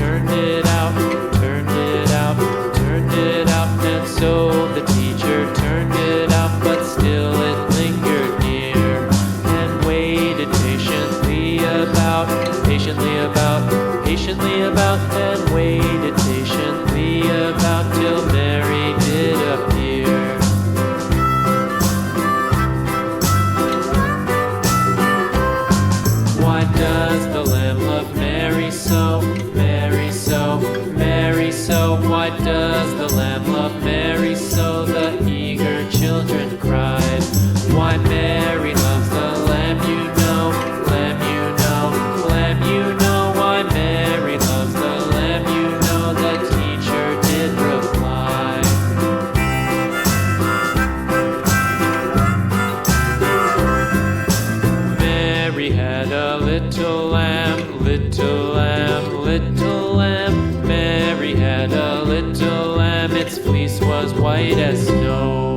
turned it out, turned it out, turned it out. And so the teacher turned it out, but still it lingered near, and waited patiently about, and waited patiently about till Mary did appear. Why does the lamb love Mary so, Mary so, Mary so? Why does the lamb love Mary so? The eager children cried. Why Mary loves the lamb, you know, lamb, you know, lamb, you know. Why Mary loves the lamb, you know, the teacher did reply. Mary had a little lamb, little lamb, little lamb. Mary had a little lamb, its fleece was white as snow.